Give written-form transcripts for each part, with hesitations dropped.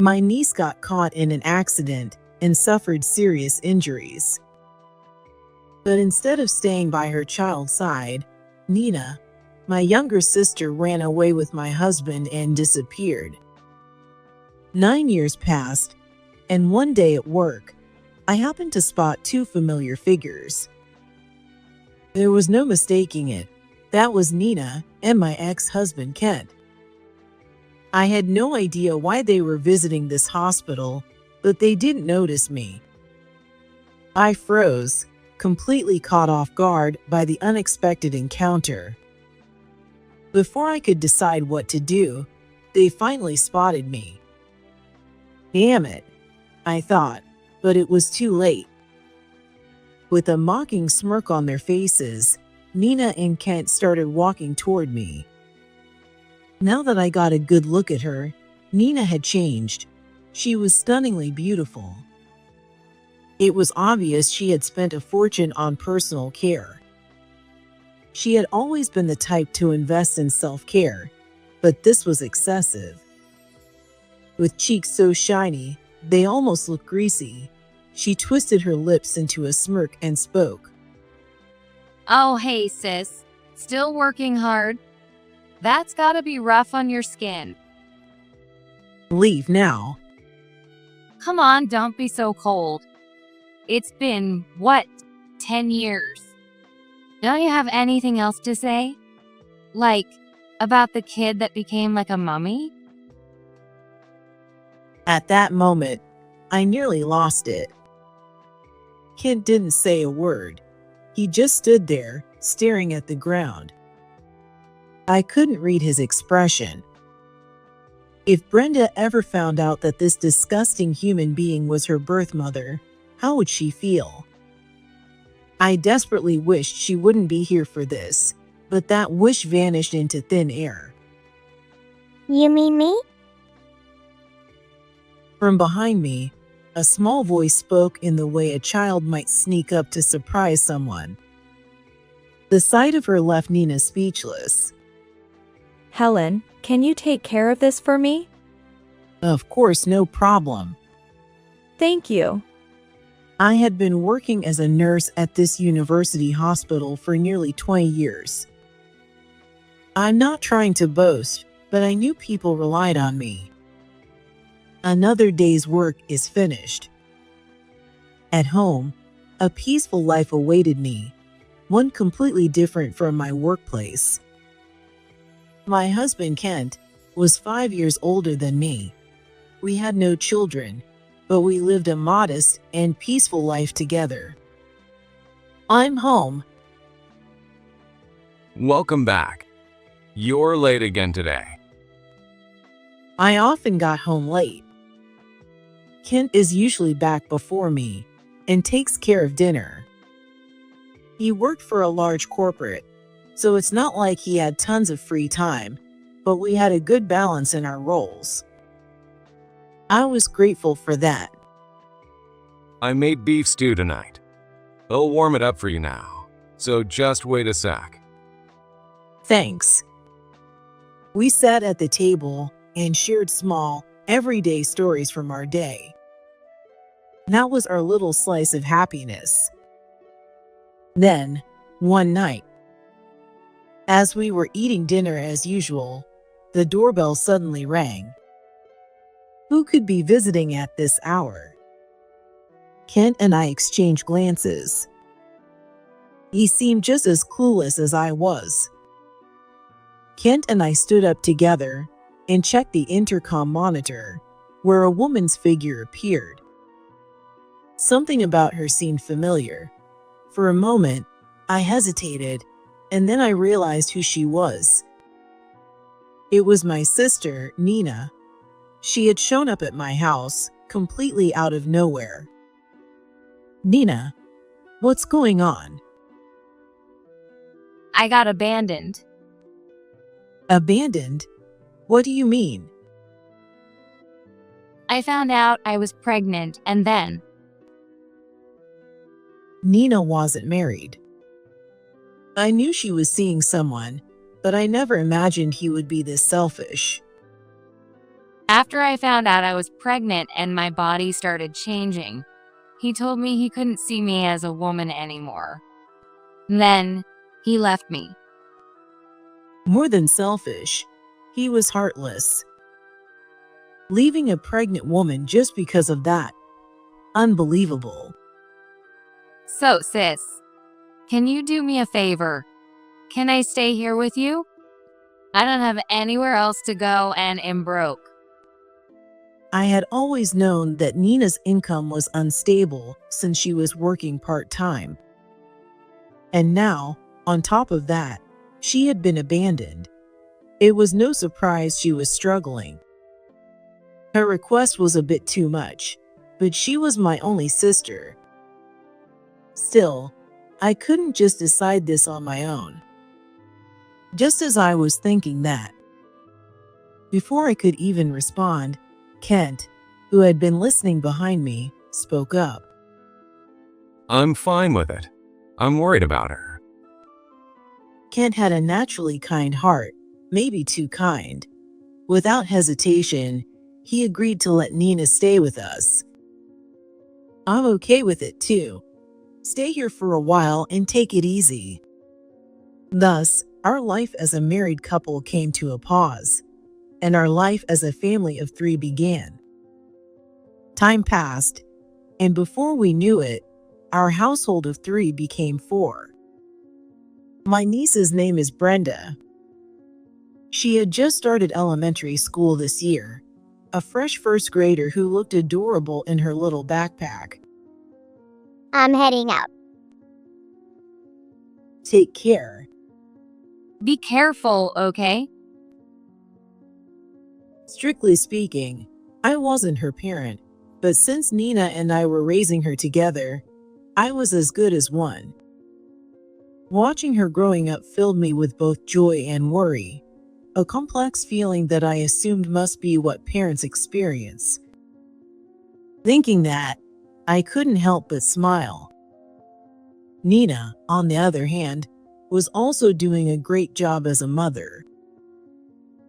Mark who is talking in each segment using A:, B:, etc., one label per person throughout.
A: My niece got caught in an accident and suffered serious injuries. But instead of staying by her child's side, Nina, my younger sister, ran away with my husband and disappeared. 9 years passed, and one day at work, I happened to spot two familiar figures. There was no mistaking it. That was Nina and my ex-husband Kent. I had no idea why they were visiting this hospital, but they didn't notice me. I froze, completely caught off guard by the unexpected encounter. Before I could decide what to do, they finally spotted me. Damn it, I thought, but it was too late. With a mocking smirk on their faces, Nina and Kent started walking toward me. Now that I got a good look at her, Nina had changed. She was stunningly beautiful. It was obvious she had spent a fortune on personal care. She had always been the type to invest in self-care, but this was excessive. With cheeks so shiny, they almost looked greasy, she twisted her lips into a smirk and spoke.
B: Oh, hey, sis. Still working hard? That's gotta be rough on your skin.
A: Leave now.
B: Come on, don't be so cold. It's been, 10 years? Don't you have anything else to say? Like, about the kid that became like a mummy?
A: At that moment, I nearly lost it. Kent didn't say a word. He just stood there, staring at the ground. I couldn't read his expression. If Brenda ever found out that this disgusting human being was her birth mother, how would she feel? I desperately wished she wouldn't be here for this, but that wish vanished into thin air.
C: You mean me?
A: From behind me, a small voice spoke in the way a child might sneak up to surprise someone. The sight of her left Nina speechless.
D: Helen, can you take care of this for me?
A: Of course, no problem.
D: Thank you.
A: I had been working as a nurse at this university hospital for nearly 20 years. I'm not trying to boast, but I knew people relied on me. Another day's work is finished. At home, a peaceful life awaited me, one completely different from my workplace. My husband, Kent, was 5 years older than me. We had no children, but we lived a modest and peaceful life together. I'm home.
E: Welcome back. You're late again today.
A: I often got home late. Kent is usually back before me and takes care of dinner. He worked for a large corporate, so it's not like he had tons of free time, but we had a good balance in our roles. I was grateful for that.
E: I made beef stew tonight. I'll warm it up for you now, so just wait a sec.
A: Thanks. We sat at the table and shared small, everyday stories from our day. That was our little slice of happiness. Then, one night, as we were eating dinner as usual, the doorbell suddenly rang. Who could be visiting at this hour? Kent and I exchanged glances. He seemed just as clueless as I was. Kent and I stood up together and checked the intercom monitor, where a woman's figure appeared. Something about her seemed familiar. For a moment, I hesitated, and then I realized who she was. It was my sister, Nina. She had shown up at my house, completely out of nowhere. Nina, what's going on?
B: I got abandoned.
A: Abandoned? What do you mean?
B: I found out I was pregnant, and then
A: Nina wasn't married. I knew she was seeing someone, but I never imagined he would be this selfish.
B: After I found out I was pregnant and my body started changing, he told me he couldn't see me as a woman anymore. Then, he left me.
A: More than selfish, he was heartless. Leaving a pregnant woman just because of that. Unbelievable.
B: So, sis, can you do me a favor? Can I stay here with you? I don't have anywhere else to go and am broke.
A: I had always known that Nina's income was unstable since she was working part-time. And now, on top of that, she had been abandoned. It was no surprise she was struggling. Her request was a bit too much, but she was my only sister. Still, I couldn't just decide this on my own. Just as I was thinking that, before I could even respond, Kent, who had been listening behind me, spoke up.
E: I'm fine with it. I'm worried about her.
A: Kent had a naturally kind heart, maybe too kind. Without hesitation, he agreed to let Nina stay with us. I'm okay with it too. Stay here for a while and take it easy. Thus, our life as a married couple came to a pause, and our life as a family of 3 began. Time passed, and before we knew it, our household of 3 became 4. My niece's name is Brenda. She had just started elementary school this year, a fresh first grader who looked adorable in her little backpack.
C: I'm heading out.
A: Take care.
B: Be careful, okay?
A: Strictly speaking, I wasn't her parent, but since Nina and I were raising her together, I was as good as one. Watching her growing up filled me with both joy and worry, a complex feeling that I assumed must be what parents experience. Thinking that, I couldn't help but smile. Nina, on the other hand, was also doing a great job as a mother.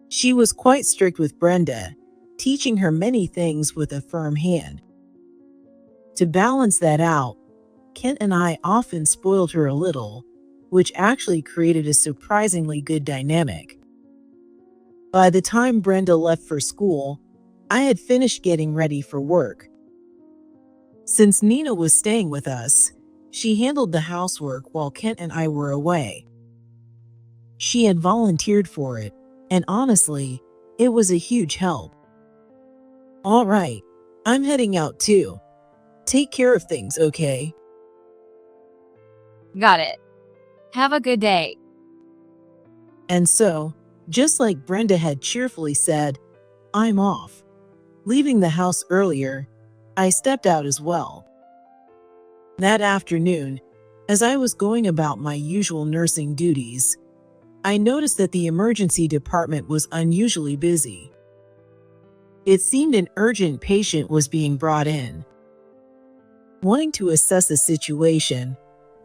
A: She was quite strict with Brenda, teaching her many things with a firm hand. To balance that out, Kent and I often spoiled her a little, which actually created a surprisingly good dynamic. By the time Brenda left for school, I had finished getting ready for work. Since Nina was staying with us, she handled the housework while Kent and I were away. She had volunteered for it, and honestly, it was a huge help. All right, I'm heading out too. Take care of things, okay?
B: Got it. Have a good day.
A: And so, just like Brenda had cheerfully said, I'm off. Leaving the house earlier, I stepped out as well. That afternoon, as I was going about my usual nursing duties, I noticed that the emergency department was unusually busy. It seemed an urgent patient was being brought in. Wanting to assess the situation,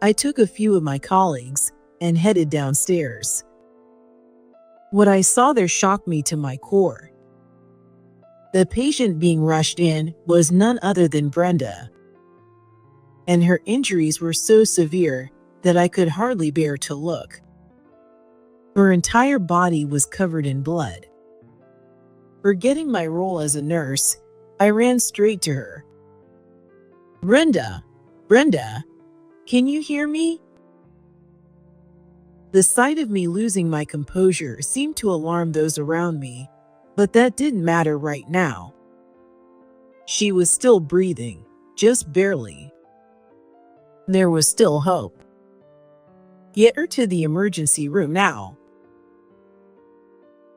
A: I took a few of my colleagues and headed downstairs. What I saw there shocked me to my core. The patient being rushed in was none other than Brenda, and her injuries were so severe that I could hardly bear to look. Her entire body was covered in blood. Forgetting my role as a nurse, I ran straight to her. Brenda, can you hear me? The sight of me losing my composure seemed to alarm those around me, but that didn't matter right now. She was still breathing, just barely. There was still hope. Get her to the emergency room now.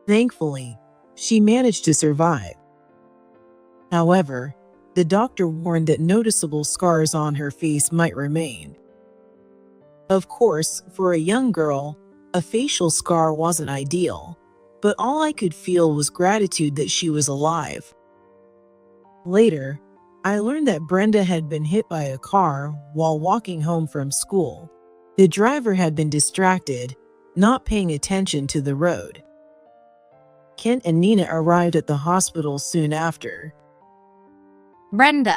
A: Thankfully, she managed to survive. However, the doctor warned that noticeable scars on her face might remain. Of course, for a young girl, a facial scar wasn't ideal, but all I could feel was gratitude that she was alive. Later, I learned that Brenda had been hit by a car while walking home from school. The driver had been distracted, not paying attention to the road. Kent and Nina arrived at the hospital soon after.
B: Brenda.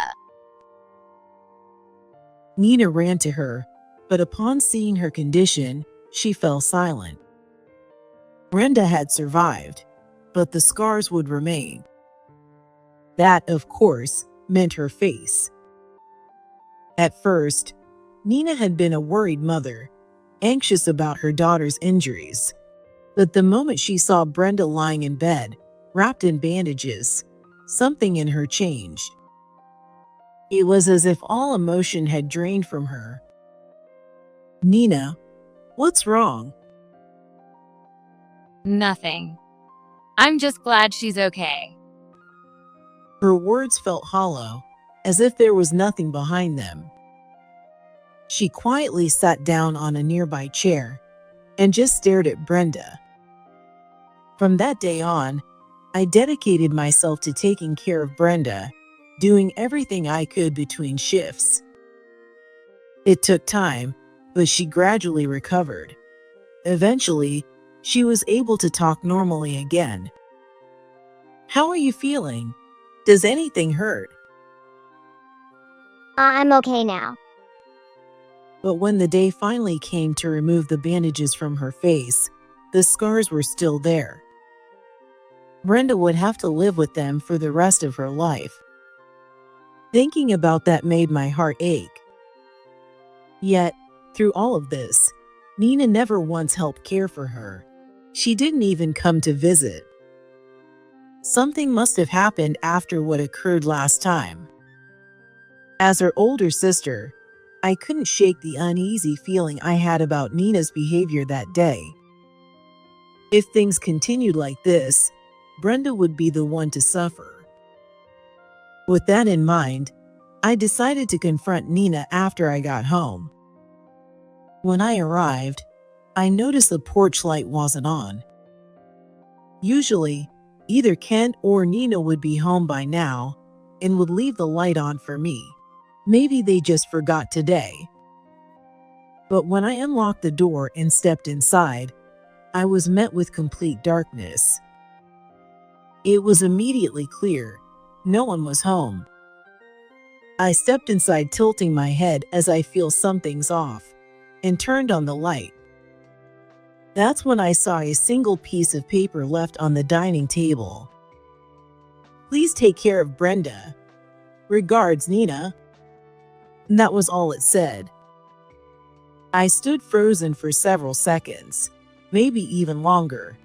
A: Nina ran to her, but upon seeing her condition, she fell silent. Brenda had survived, but the scars would remain. That, of course, meant her face. At first, Nina had been a worried mother, anxious about her daughter's injuries. But the moment she saw Brenda lying in bed, wrapped in bandages, something in her changed. It was as if all emotion had drained from her. "Nina, what's wrong?"
B: Nothing. I'm just glad she's okay.
A: Her words felt hollow, as if there was nothing behind them. She quietly sat down on a nearby chair and just stared at Brenda. From that day on, I dedicated myself to taking care of Brenda, doing everything I could between shifts. It took time, but she gradually recovered. Eventually, she was able to talk normally again. "How are you feeling? Does anything hurt?"
C: I'm okay now.
A: But when the day finally came to remove the bandages from her face, the scars were still there. Brenda would have to live with them for the rest of her life. Thinking about that made my heart ache. Yet, through all of this, Nina never once helped care for her. She didn't even come to visit. Something must have happened after what occurred last time. As her older sister, I couldn't shake the uneasy feeling I had about Nina's behavior that day. If things continued like this, Brenda would be the one to suffer. With that in mind, I decided to confront Nina after I got home. When I arrived, I noticed the porch light wasn't on. Usually, either Kent or Nina would be home by now and would leave the light on for me. Maybe they just forgot today. But when I unlocked the door and stepped inside, I was met with complete darkness. It was immediately clear no one was home. I stepped inside, tilting my head as I feel something's off, and turned on the light. That's when I saw a single piece of paper left on the dining table. "Please take care of Brenda. Regards, Nina." And that was all it said. I stood frozen for several seconds, maybe even longer.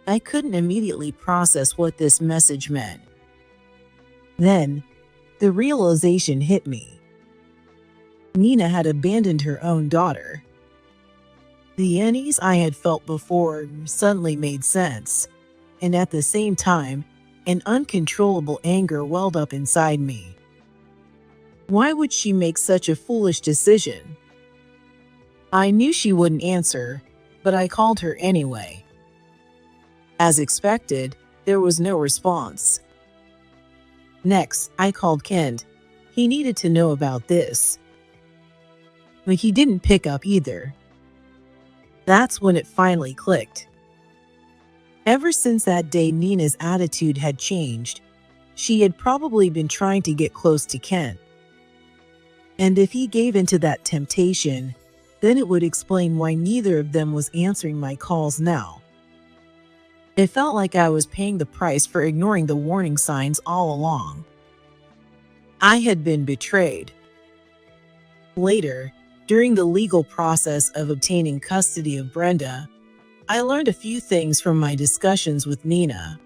A: I couldn't immediately process what this message meant. Then, the realization hit me. Nina had abandoned her own daughter. The unease I had felt before suddenly made sense, and at the same time, an uncontrollable anger welled up inside me. Why would she make such a foolish decision? I knew she wouldn't answer, but I called her anyway. As expected, there was no response. Next, I called Kent. He needed to know about this. But he didn't pick up either. That's when it finally clicked. Ever since that day, Nina's attitude had changed. She had probably been trying to get close to Kent. And if he gave into that temptation, then it would explain why neither of them was answering my calls now. It felt like I was paying the price for ignoring the warning signs all along. I had been betrayed. Later, during the legal process of obtaining custody of Brenda, I learned a few things from my discussions with Nina.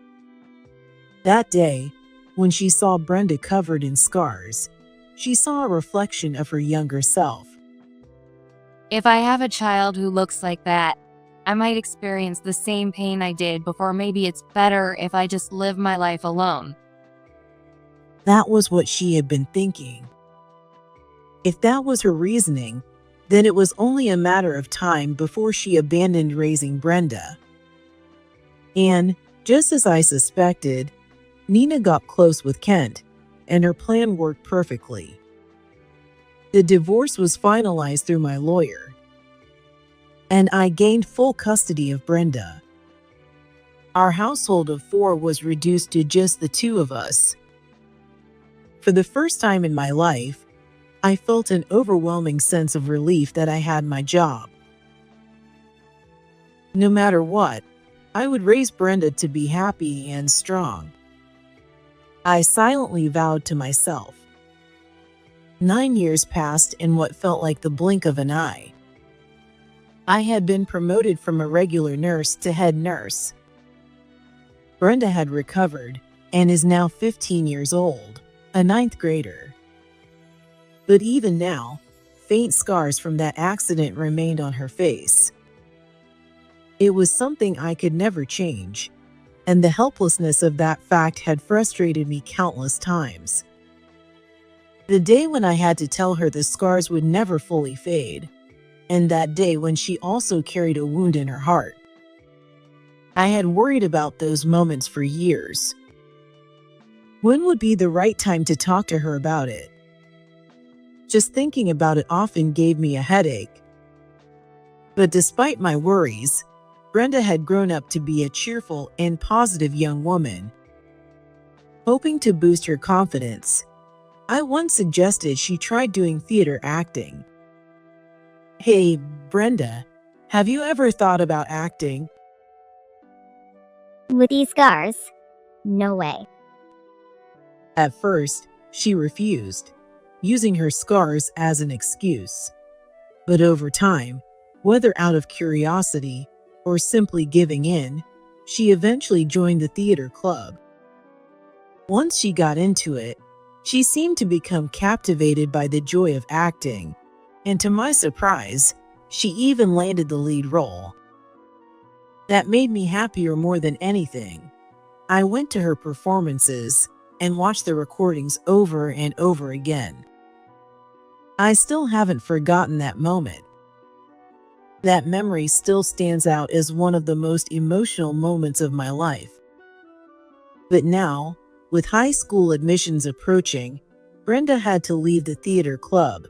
A: That day, when she saw Brenda covered in scars, she saw a reflection of her younger self.
B: If I have a child who looks like that, I might experience the same pain I did before. Maybe it's better if I just live my life alone.
A: That was what she had been thinking. If that was her reasoning, then it was only a matter of time before she abandoned raising Brenda. And, just as I suspected, Nina got close with Kent, and her plan worked perfectly. The divorce was finalized through my lawyer, and I gained full custody of Brenda. Our household of 4 was reduced to just the 2 of us. For the first time in my life, I felt an overwhelming sense of relief that I had my job. No matter what, I would raise Brenda to be happy and strong. I silently vowed to myself. 9 years passed in what felt like the blink of an eye. I had been promoted from a regular nurse to head nurse. Brenda had recovered and is now 15 years old, a 9th grader. But even now, faint scars from that accident remained on her face. It was something I could never change, and the helplessness of that fact had frustrated me countless times. The day when I had to tell her the scars would never fully fade, and that day when she also carried a wound in her heart. I had worried about those moments for years. When would be the right time to talk to her about it? Just thinking about it often gave me a headache. But despite my worries, Brenda had grown up to be a cheerful and positive young woman. Hoping to boost her confidence, I once suggested she try doing theater acting. "Hey, Brenda, have you ever thought about acting?"
C: With these scars? No way.
A: At first, she refused, using her scars as an excuse. But over time, whether out of curiosity or simply giving in, she eventually joined the theater club. Once she got into it, she seemed to become captivated by the joy of acting, and to my surprise, she even landed the lead role. That made me happier more than anything. I went to her performances and watched the recordings over and over again. I still haven't forgotten that moment. That memory still stands out as one of the most emotional moments of my life. But now, with high school admissions approaching, Brenda had to leave the theater club.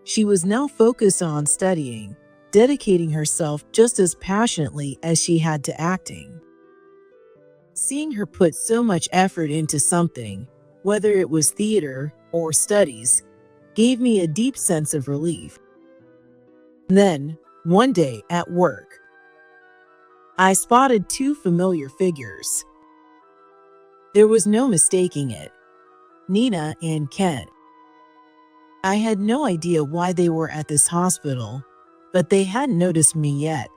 A: She was now focused on studying, dedicating herself just as passionately as she had to acting. Seeing her put so much effort into something, whether it was theater or studies, gave me a deep sense of relief. Then, one day at work, I spotted 2 familiar figures. There was no mistaking it: Nina and Kent. I had no idea why they were at this hospital, but they hadn't noticed me yet.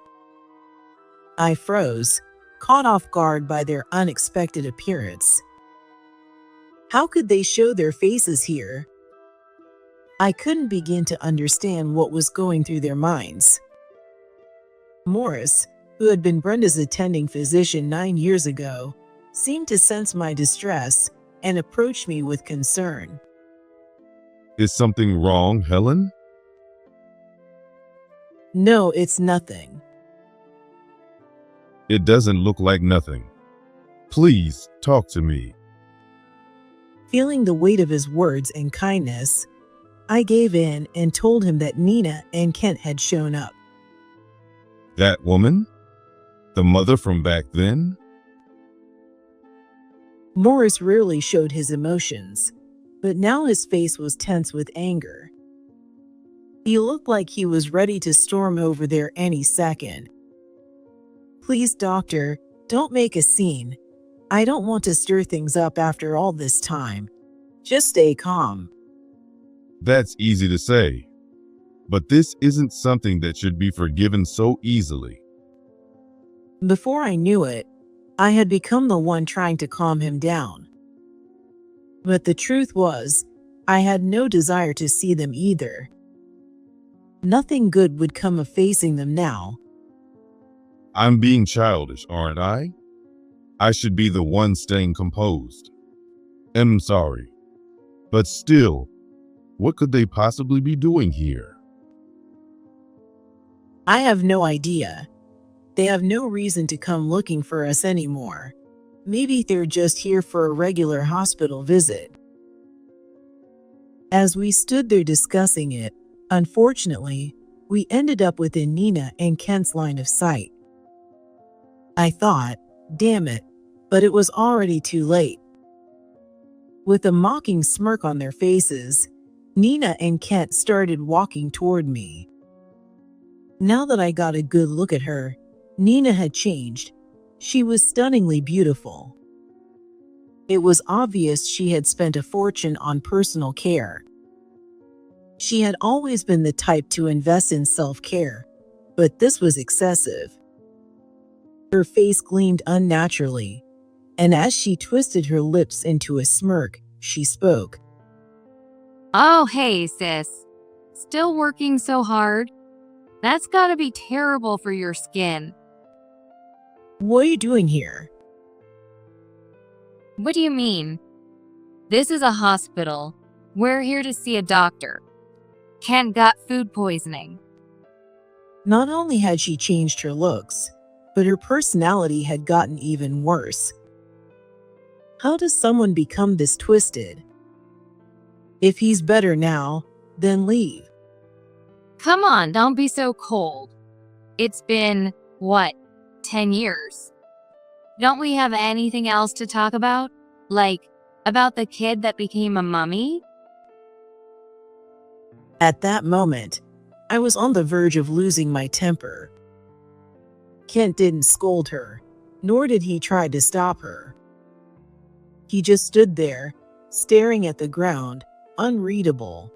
A: I froze, caught off guard by their unexpected appearance. How could they show their faces here? I couldn't begin to understand what was going through their minds. Morris, who had been Brenda's attending physician 9 years ago, seemed to sense my distress and approached me with concern.
F: Is something wrong, Helen?
A: "No, it's nothing."
F: It doesn't look like nothing. Please talk to me.
A: Feeling the weight of his words and kindness, I gave in and told him that Nina and Kent had shown up.
F: That woman? The mother from back then?
A: Morris rarely showed his emotions, but now his face was tense with anger. He looked like he was ready to storm over there any second. "Please, doctor, don't make a scene. I don't want to stir things up after all this time. Just stay calm."
F: That's easy to say. But this isn't something that should be forgiven so easily.
A: Before I knew it, I had become the one trying to calm him down. But the truth was, I had no desire to see them either. Nothing good would come of facing them now.
F: I'm being childish, aren't I? I should be the one staying composed. I'm sorry. But still, what could they possibly be doing here?
A: I have no idea. They have no reason to come looking for us anymore. Maybe they're just here for a regular hospital visit. As we stood there discussing it, unfortunately, we ended up within Nina and Kent's line of sight. I thought, damn it, but it was already too late. With a mocking smirk on their faces, Nina and Kent started walking toward me. Now that I got a good look at her, Nina had changed. She was stunningly beautiful. It was obvious she had spent a fortune on personal care. She had always been the type to invest in self-care, but this was excessive. Her face gleamed unnaturally, and as she twisted her lips into a smirk, she spoke.
B: Oh, hey, sis. Still working so hard? That's gotta be terrible for your skin.
A: What are you doing here?
B: What do you mean? This is a hospital. We're here to see a doctor. Kent got food poisoning.
A: Not only had she changed her looks, but her personality had gotten even worse. How does someone become this twisted? If he's better now, then leave.
B: Come on, don't be so cold. It's been, 10 years? Don't we have anything else to talk about? Like, about the kid that became a mummy?
A: At that moment, I was on the verge of losing my temper. Kent didn't scold her, nor did he try to stop her. He just stood there, staring at the ground, unreadable.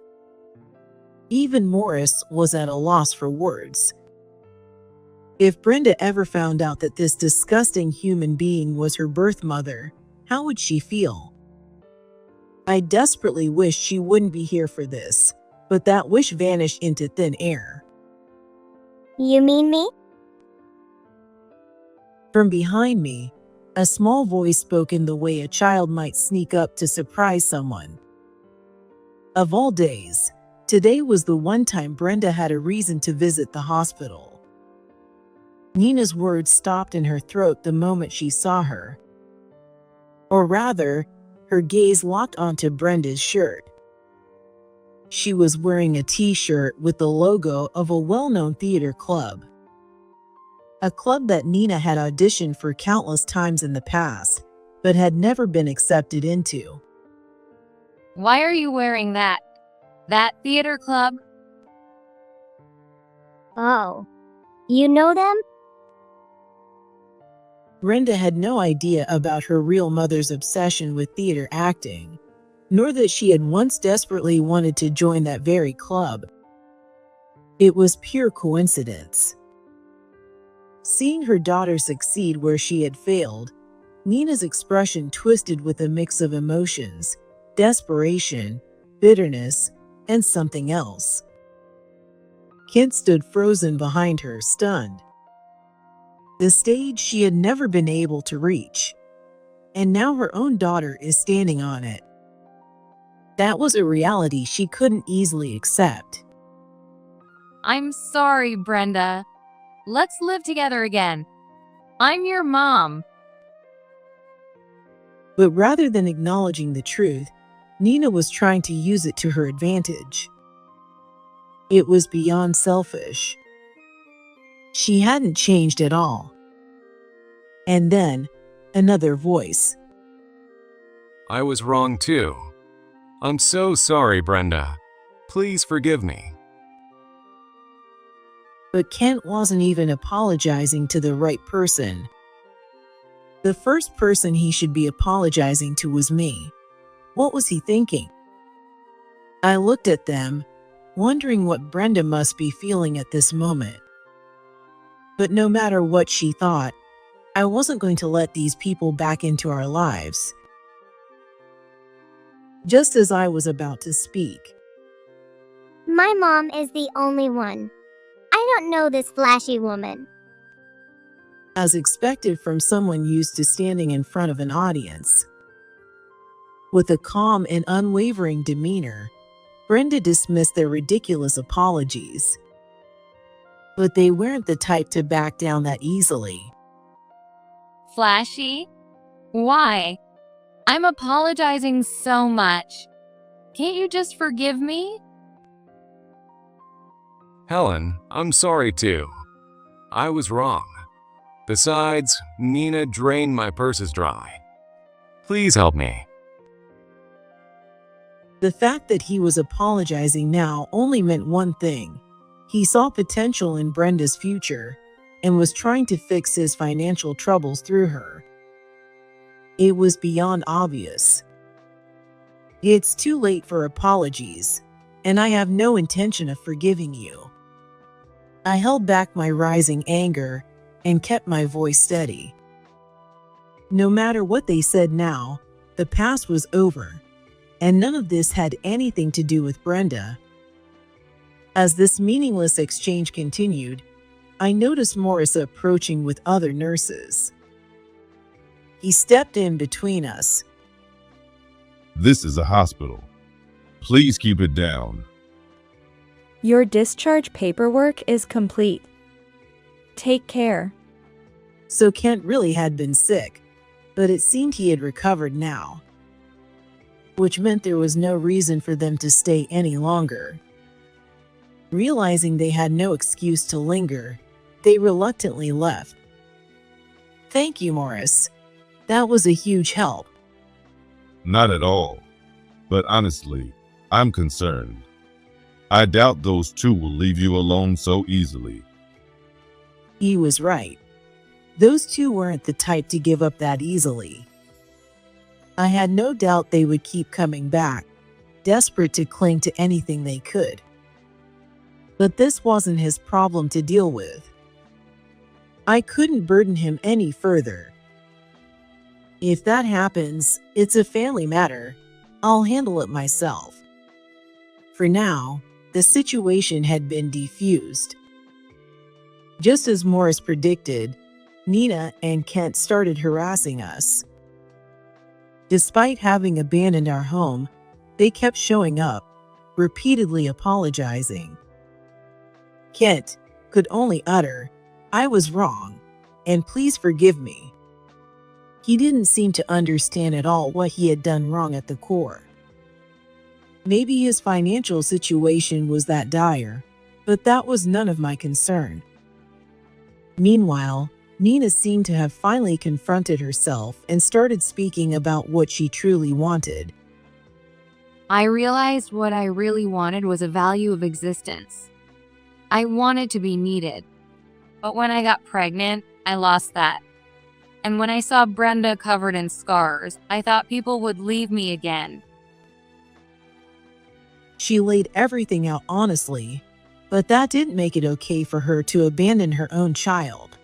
A: Even Morris was at a loss for words. If Brenda ever found out that this disgusting human being was her birth mother, how would she feel? I desperately wished she wouldn't be here for this, but that wish vanished into thin air.
C: You mean me?
A: From behind me, a small voice spoke in the way a child might sneak up to surprise someone. Of all days, today was the one time Brenda had a reason to visit the hospital. Nina's words stopped in her throat the moment she saw her. Or rather, her gaze locked onto Brenda's shirt. She was wearing a t-shirt with the logo of a well-known theater club. A club that Nina had auditioned for countless times in the past, but had never been accepted into.
B: Why are you wearing that? That theater club?
C: Oh. You know them?
A: Brenda had no idea about her real mother's obsession with theater acting, nor that she had once desperately wanted to join that very club. It was pure coincidence. Seeing her daughter succeed where she had failed, Nina's expression twisted with a mix of emotions, desperation, bitterness, and something else. Kent stood frozen behind her, stunned. The stage she had never been able to reach, and now her own daughter is standing on it. That was a reality she couldn't easily accept.
B: I'm sorry, Brenda. Let's live together again. I'm your mom.
A: But rather than acknowledging the truth, Nina was trying to use it to her advantage. It was beyond selfish. She hadn't changed at all. And then, another voice.
E: I was wrong too. I'm so sorry, Brenda. Please forgive me.
A: But Kent wasn't even apologizing to the right person. The first person he should be apologizing to was me. What was he thinking? I looked at them, wondering what Brenda must be feeling at this moment. But no matter what she thought, I wasn't going to let these people back into our lives. Just as I was about to speak,
C: My mom is the only one. I don't know this flashy woman.
A: as expected from someone used to standing in front of an audience. With a calm and unwavering demeanor, Brenda dismissed their ridiculous apologies. But they weren't the type to back down that easily.
B: Flashy? Why? I'm apologizing so much. Can't you just forgive me?
E: Helen, I'm sorry too. I was wrong. Besides, Nina drained my purses dry. Please help me.
A: The fact that he was apologizing now only meant one thing. He saw potential in Brenda's future and was trying to fix his financial troubles through her. It was beyond obvious. It's too late for apologies, and I have no intention of forgiving you. I held back my rising anger and kept my voice steady. No matter what they said now, the past was over, and none of this had anything to do with Brenda. As this meaningless exchange continued, I noticed Morris approaching with other nurses. He stepped in between us.
F: This is a hospital. Please keep it down.
D: Your discharge paperwork is complete. Take care.
A: So Kent really had been sick, but it seemed he had recovered now, which meant there was no reason for them to stay any longer. Realizing they had no excuse to linger, they reluctantly left. Thank you, Morris. That was a huge help.
F: Not at all. But honestly, I'm concerned. I doubt those two will leave you alone so easily.
A: He was right. Those two weren't the type to give up that easily. I had no doubt they would keep coming back, desperate to cling to anything they could. But this wasn't his problem to deal with. I couldn't burden him any further. If that happens, it's a family matter. I'll handle it myself. For now, the situation had been defused. Just as Morris predicted, Nina and Kent started harassing us. Despite having abandoned our home, they kept showing up, repeatedly apologizing. Kent could only utter, "I was wrong, and please forgive me." He didn't seem to understand at all what he had done wrong at the core. Maybe his financial situation was that dire, but that was none of my concern. Meanwhile, Nina seemed to have finally confronted herself and started speaking about what she truly wanted.
B: I realized what I really wanted was a value of existence. I wanted to be needed. But when I got pregnant, I lost that. And when I saw Brenda covered in scars, I thought people would leave me again.
A: She laid everything out honestly, but that didn't make it okay for her to abandon her own child.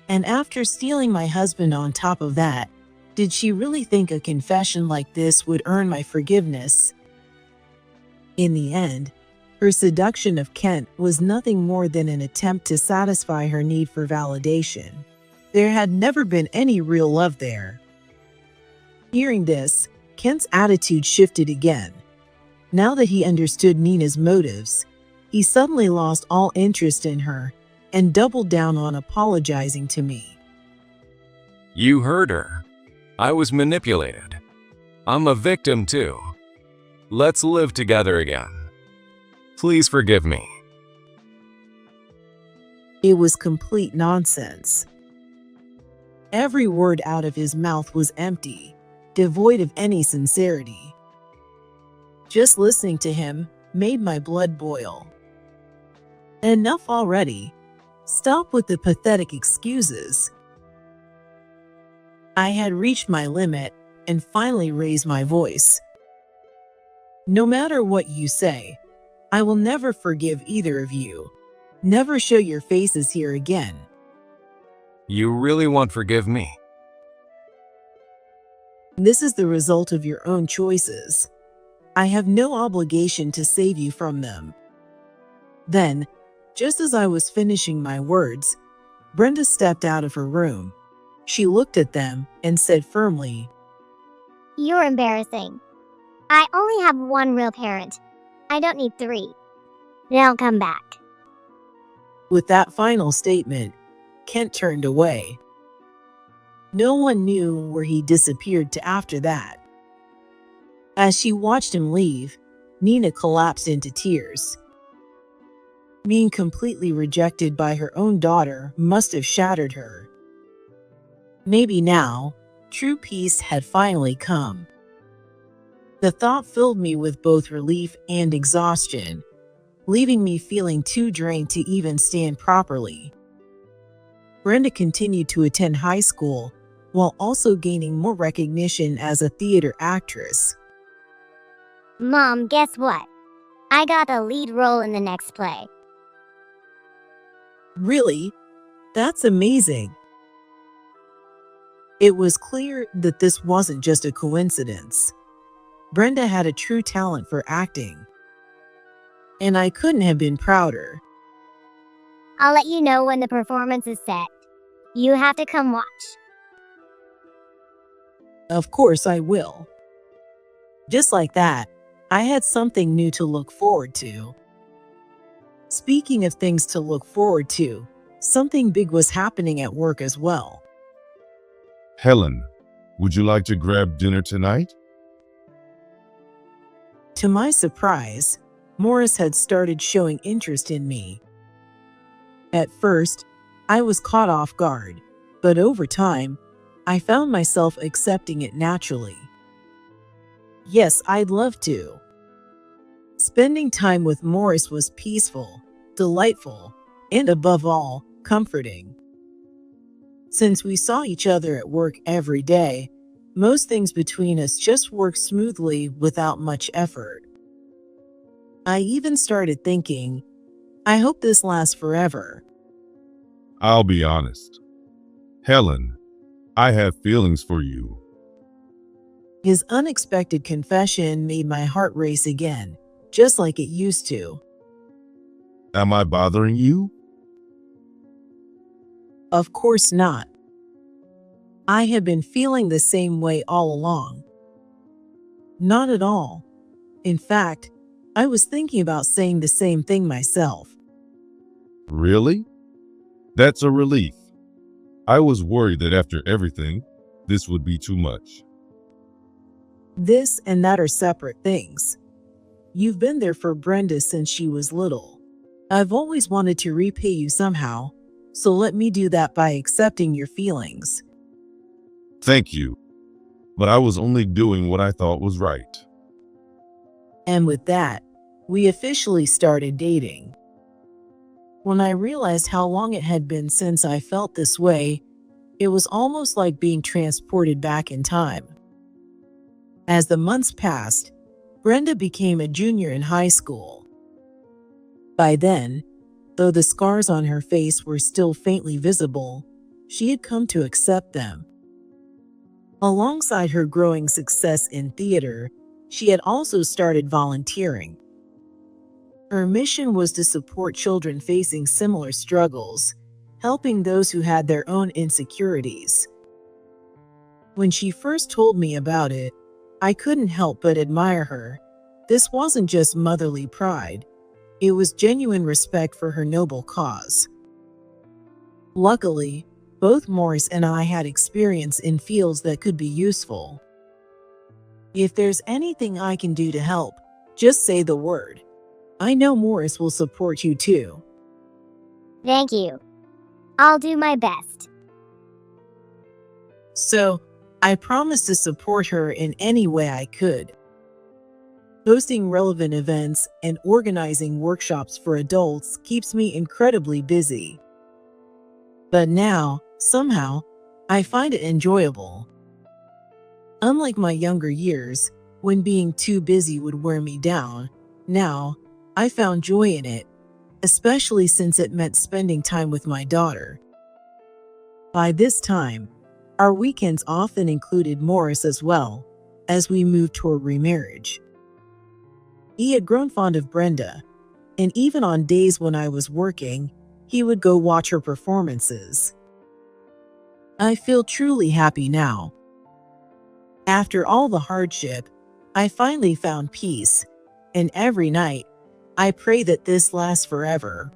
A: And after stealing my husband on top of that, did she really think a confession like this would earn my forgiveness? In the end, her seduction of Kent was nothing more than an attempt to satisfy her need for validation. There had never been any real love there. Hearing this, Kent's attitude shifted again. Now that he understood Nina's motives, he suddenly lost all interest in her and doubled down on apologizing to me.
E: You heard her. I was manipulated. I'm a victim too. Let's live together again. Please forgive me.
A: It was complete nonsense. Every word out of his mouth was empty, devoid of any sincerity. Just listening to him made my blood boil. Enough already. Stop with the pathetic excuses. I had reached my limit and finally raised my voice. No matter what you say, I will never forgive either of you. Never show your faces here again.
E: You really won't forgive me?
A: This is the result of your own choices. I have no obligation to save you from them. Then, just as I was finishing my words, Brenda stepped out of her room. She looked at them and said firmly,
C: You're embarrassing. I only have one real parent. I don't need three. Now come back.
A: With that final statement, Kent turned away. No one knew where he disappeared to after that. As she watched him leave, Nina collapsed into tears. Being completely rejected by her own daughter must have shattered her. Maybe now, true peace had finally come. The thought filled me with both relief and exhaustion, leaving me feeling too drained to even stand properly. Brenda continued to attend high school while also gaining more recognition as a theater actress.
C: Mom, guess what? I got a lead role in the next play.
A: Really? That's amazing. It was clear that this wasn't just a coincidence. Brenda had a true talent for acting, and I couldn't have been prouder.
C: I'll let you know when the performance is set. You have to come watch.
A: Of course I will. Just like that, I had something new to look forward to. Speaking of things to look forward to, something big was happening at work as well.
F: Helen, would you like to grab dinner tonight?
A: To my surprise, Morris had started showing interest in me. At first, I was caught off guard, but over time, I found myself accepting it naturally. Yes, I'd love to. Spending time with Morris was peaceful, delightful, and above all, comforting. Since we saw each other at work every day, most things between us just worked smoothly without much effort. I even started thinking, I hope this lasts forever.
F: I'll be honest. Helen, I have feelings for you.
A: His unexpected confession made my heart race again, just like it used to.
F: Am I bothering you?
A: Of course not. I have been feeling the same way all along. Not at all. In fact, I was thinking about saying the same thing myself.
F: Really? That's a relief. I was worried that after everything, this would be too much.
A: This and that are separate things. You've been there for Brenda since she was little. I've always wanted to repay you somehow, so let me do that by accepting your feelings.
F: Thank you. But I was only doing what I thought was right.
A: And with that, we officially started dating. When I realized how long it had been since I felt this way, it was almost like being transported back in time. As the months passed, Brenda became a junior in high school. By then, though the scars on her face were still faintly visible, she had come to accept them. Alongside her growing success in theater, she had also started volunteering. Her mission was to support children facing similar struggles, helping those who had their own insecurities. When she first told me about it, I couldn't help but admire her. This wasn't just motherly pride, it was genuine respect for her noble cause. Luckily, both Morris and I had experience in fields that could be useful. If there's anything I can do to help, just say the word. I know Morris will support you too.
C: Thank you. I'll do my best.
A: So, I promised to support her in any way I could. Hosting relevant events and organizing workshops for adults keeps me incredibly busy. But now, somehow, I find it enjoyable. Unlike my younger years, when being too busy would wear me down, now, I found joy in it, especially since it meant spending time with my daughter. By this time, our weekends often included Morris as well, as we moved toward remarriage. He had grown fond of Brenda, and even on days when I was working, he would go watch her performances. I feel truly happy now. After all the hardship, I finally found peace, and every night, I pray that this lasts forever.